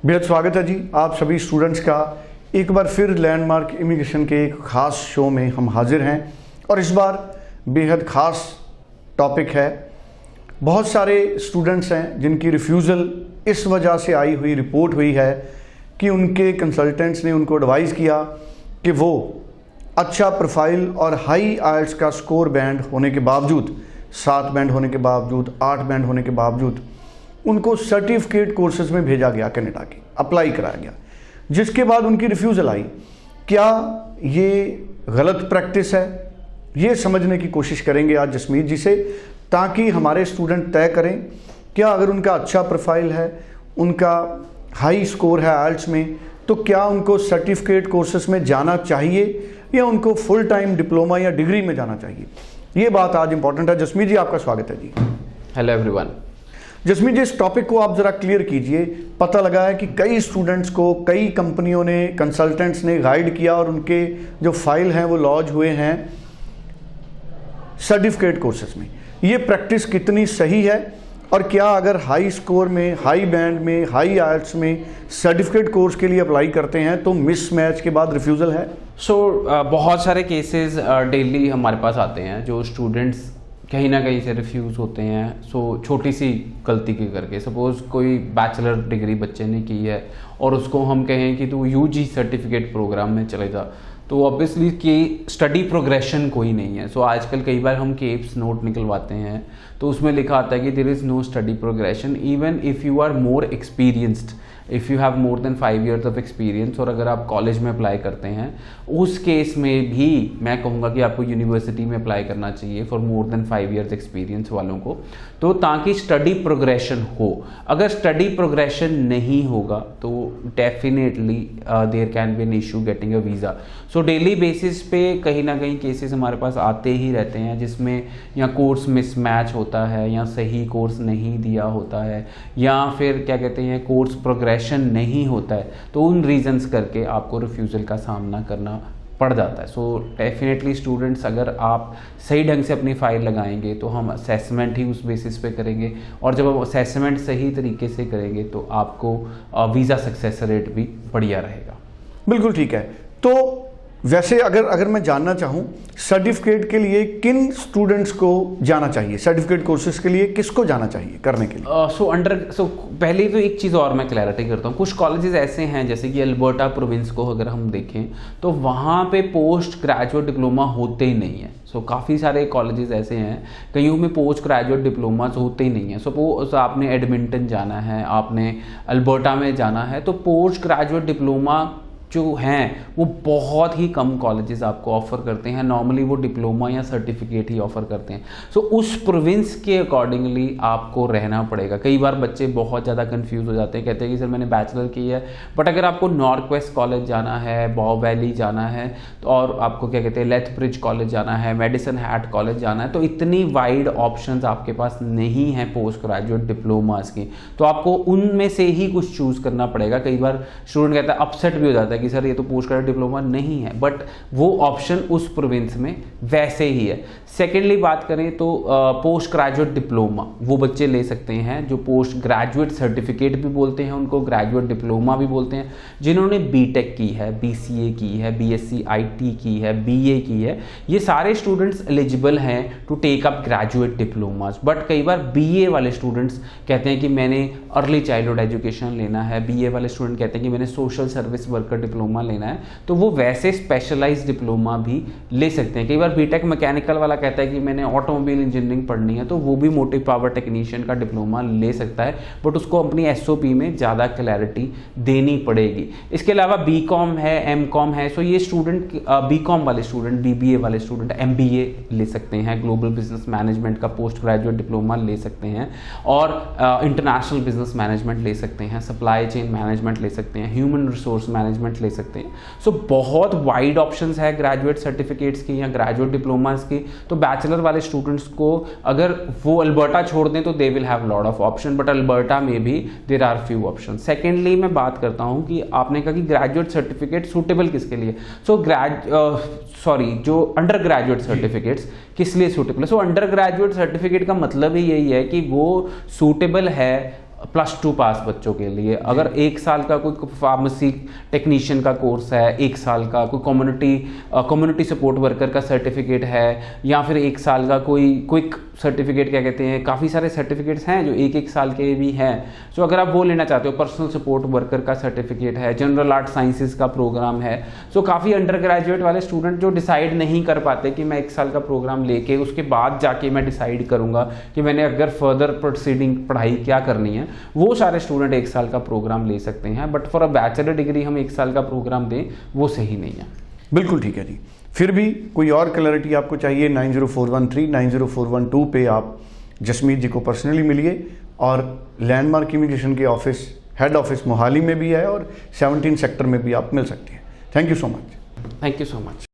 बेहद स्वागत है जी आप सभी स्टूडेंट्स का। एक बार फिर लैंडमार्क इमिग्रेशन के एक ख़ास शो में हम हाजिर हैं और इस बार बेहद ख़ास टॉपिक है। बहुत सारे स्टूडेंट्स हैं जिनकी रिफ्यूज़ल इस वजह से आई हुई रिपोर्ट हुई है कि उनके कंसल्टेंट्स ने उनको एडवाइस किया कि वो अच्छा प्रोफाइल और हाई आइल्स का स्कोर बैंड होने के बावजूद, 7 बैंड होने के बावजूद, 8 बैंड होने के बावजूद उनको सर्टिफिकेट कोर्सेज में भेजा गया, कनाडा की अप्लाई कराया गया, जिसके बाद उनकी रिफ्यूज़ल आई। क्या ये गलत प्रैक्टिस है? ये समझने की कोशिश करेंगे आज जसमीत जी से, ताकि हमारे स्टूडेंट तय करें क्या अगर उनका अच्छा प्रोफाइल है, उनका हाई स्कोर है आइल्स में, तो क्या उनको सर्टिफिकेट कोर्सेज में जाना चाहिए या उनको फुल टाइम डिप्लोमा या डिग्री में जाना चाहिए। ये बात आज इंपॉर्टेंट है। जसमीत जी आपका स्वागत है जी। Hello everyone. जसमीत जी इस टॉपिक को आप ज़रा क्लियर कीजिए। पता लगा है कि कई स्टूडेंट्स को कई कंपनियों ने, कंसल्टेंट्स ने गाइड किया और उनके जो फाइल हैं वो लॉन्च हुए हैं सर्टिफिकेट कोर्सेज में। ये प्रैक्टिस कितनी सही है और क्या अगर हाई स्कोर में, हाई बैंड में, हाई आइल्स में सर्टिफिकेट कोर्स के लिए अप्लाई करते हैं तो मिसमैच के बाद रिफ्यूज़ल है? बहुत सारे केसेस डेली हमारे पास आते हैं जो स्टूडेंट्स कहीं ना कहीं से रिफ्यूज़ होते हैं। छोटी सी गलती के करके, सपोज़ कोई बैचलर डिग्री बच्चे ने की है और उसको हम कहें कि तू यूजी सर्टिफिकेट प्रोग्राम में चले जा, तो ऑब्वियसली कि स्टडी प्रोग्रेशन कोई नहीं है। आजकल कई बार हम केप्स नोट निकलवाते हैं तो उसमें लिखा आता है कि there is no study progression even if you are more experienced, if you have more than 5 years of experience. और अगर आप कॉलेज में अप्लाई करते हैं उस केस में भी मैं कहूँगा कि आपको यूनिवर्सिटी में अप्लाई करना चाहिए for more than 5 years experience वालों को, तो ताकि स्टडी प्रोग्रेशन हो। अगर स्टडी प्रोग्रेशन नहीं होगा तो definitely there can be an issue getting a visa. Daily basis पे कहीं ना कहीं केसेस हमारे पास आते ही रहते हैं जिसमें या कोर्स मिसमैच होता है या सही कोर्स नहीं दिया होता है या फिर क्या कहते हैं कोर्स प्रोग्रेशन नहीं होता है, तो उन रीजंस करके आपको रिफ्यूज़ल का सामना करना पड़ जाता है। डेफिनेटली स्टूडेंट्स, अगर आप सही ढंग से अपनी फाइल लगाएंगे तो हम असेसमेंट ही उस बेसिस पे करेंगे और जब हम असेसमेंट सही तरीके से करेंगे तो आपको वीज़ा सक्सेस रेट भी बढ़िया रहेगा। बिल्कुल ठीक है। तो वैसे अगर मैं जानना चाहूँ सर्टिफिकेट के लिए किन स्टूडेंट्स को जाना चाहिए, सर्टिफिकेट कोर्सेज के लिए किसको जाना चाहिए करने के लिए? पहले तो एक चीज़ और मैं क्लैरिटी करता हूँ। कुछ कॉलेजेस ऐसे हैं जैसे कि अल्बर्टा प्रोविंस को अगर हम देखें तो वहाँ पे पोस्ट ग्रेजुएट डिप्लोमा होते ही नहीं है। काफ़ी सारे कॉलेजेस ऐसे हैं, कईयों में पोस्ट ग्रेजुएट डिप्लोमाज होते ही नहीं है। सपोज आपने एडमिंटन जाना है, आपने अल्बर्टा में जाना है, तो पोस्ट ग्रेजुएट डिप्लोमा जो हैं वो बहुत ही कम कॉलेजेस आपको ऑफर करते हैं। नॉर्मली वो डिप्लोमा या सर्टिफिकेट ही ऑफर करते हैं। उस प्रोविंस के अकॉर्डिंगली आपको रहना पड़ेगा। कई बार बच्चे बहुत ज़्यादा कंफ्यूज हो जाते हैं, कहते हैं कि सर मैंने बैचलर की है, बट अगर आपको नॉर्थ वेस्ट कॉलेज जाना है, बॉ वैली जाना है, तो और आपको क्या कहते हैं लेथब्रिज कॉलेज जाना है, मेडिसन हैट कॉलेज जाना है, तो इतनी वाइड ऑप्शंस आपके पास नहीं है पोस्ट ग्रेजुएट डिप्लोमास की, तो आपको उनमें से ही कुछ चूज़ करना पड़ेगा। कई बार स्टूडेंट कहता है, अपसेट भी हो जाता है कि सर ये तो पोस्ट ग्रेजुएट डिप्लोमा नहीं है, बट वो ऑप्शन उस प्रोविंस में वैसे ही है। सेकेंडली बात करें तो पोस्ट ग्रेजुएट डिप्लोमा वो बच्चे ले सकते हैं जो पोस्ट ग्रेजुएट सर्टिफिकेट भी बोलते हैं उनको, ग्रेजुएट डिप्लोमा भी बोलते हैं, जिन्होंने बीटेक की है, बीसीए की है, बीएससी आईटी की है, बीए की है। ये सारे स्टूडेंट्स एलिजिबल हैं to take up graduate diplomas. But कई बार बीए वाले स्टूडेंट्स कहते हैं कि मैंने अर्ली चाइल्डहुड एजुकेशन लेना है, बीए वाले स्टूडेंट कहते हैं कि मैंने सोशल सर्विस वर्कर डिप्लोमा लेना है, तो वो वैसे स्पेशलाइज्ड डिप्लोमा भी ले सकते हैं। कई बार बीटेक मैकेनिकल वाला कहता है कि मैंने ऑटोमोबाइल इंजीनियरिंग पढ़नी है, तो वो भी मोटिव पावर टेक्नीशियन का डिप्लोमा ले सकता है, बट उसको अपनी एसओपी में ज़्यादा क्लैरिटी देनी पड़ेगी। इसके अलावा बीकॉम है, एमकॉम है, ये स्टूडेंट बीकॉम वाले स्टूडेंट, बीबीए वाले स्टूडेंट एमबीए ले सकते हैं, ग्लोबल बिजनेस मैनेजमेंट का पोस्ट ग्रेजुएट डिप्लोमा ले सकते हैं और इंटरनेशनल बिजनेस मैनेजमेंट ले सकते हैं, सप्लाई चेन मैनेजमेंट ले सकते हैं, ह्यूमन रिसोर्स मैनेजमेंट ले सकते हैं। बहुत वाइड ऑप्शंस है ग्रेजुएट सर्टिफिकेट्स की या ग्रेजुएट डिप्लोमास की। तो बैचलर वाले स्टूडेंट्स को अगर वो अल्बर्टा छोड़ दें तो they will have lot of option, but Alberta में भी there are few option. Secondly मैं बात करता हूं कि आपने कहा कि ग्रेजुएट सर्टिफिकेट सूटेबल किसके लिए, जो अंडर ग्रेजुएट सर्टिफिकेट्स किस लिए सूटेबल है। अंडर ग्रेजुएट सर्टिफिकेट का मतलब ही यही है कि वो सूटेबल है +2 पास बच्चों के लिए। अगर 1 साल का कोई फार्मेसी टेक्नीशियन का कोर्स है, 1 साल का कोई कम्युनिटी सपोर्ट वर्कर का सर्टिफिकेट है, या फिर 1 साल का कोई क्विक सर्टिफिकेट, क्या कहते हैं, काफ़ी सारे सर्टिफिकेट्स हैं जो 1-1 साल के भी हैं। सो अगर आप वो लेना चाहते हो, पर्सनल सपोर्ट वर्कर का सर्टिफिकेट है, जनरल आर्ट साइंसेज का प्रोग्राम है। सो काफ़ी अंडर ग्रेजुएट वाले स्टूडेंट जो डिसाइड नहीं कर पाते कि मैं 1 साल का प्रोग्राम लेके उसके बाद जाके मैं डिसाइड करूँगा कि मैंने अगर फर्दर प्रोसीडिंग पढ़ाई क्या करनी है, वो सारे स्टूडेंट 1 साल का प्रोग्राम ले सकते हैं। But for a bachelor degree हम 1 साल का प्रोग्राम दें, वो सही नहीं है। बिल्कुल ठीक है जी। फिर भी कोई और क्लैरिटी आपको चाहिए, 90413 90412 पे आप जसमीत जी को पर्सनली मिलिए। और लैंडमार्क इमिग्रेशन के ऑफिस, हेड ऑफिस मोहाली में भी है और 17 सेक्टर में भी आप मिल सकते हैं। Thank you so much. Thank you so much.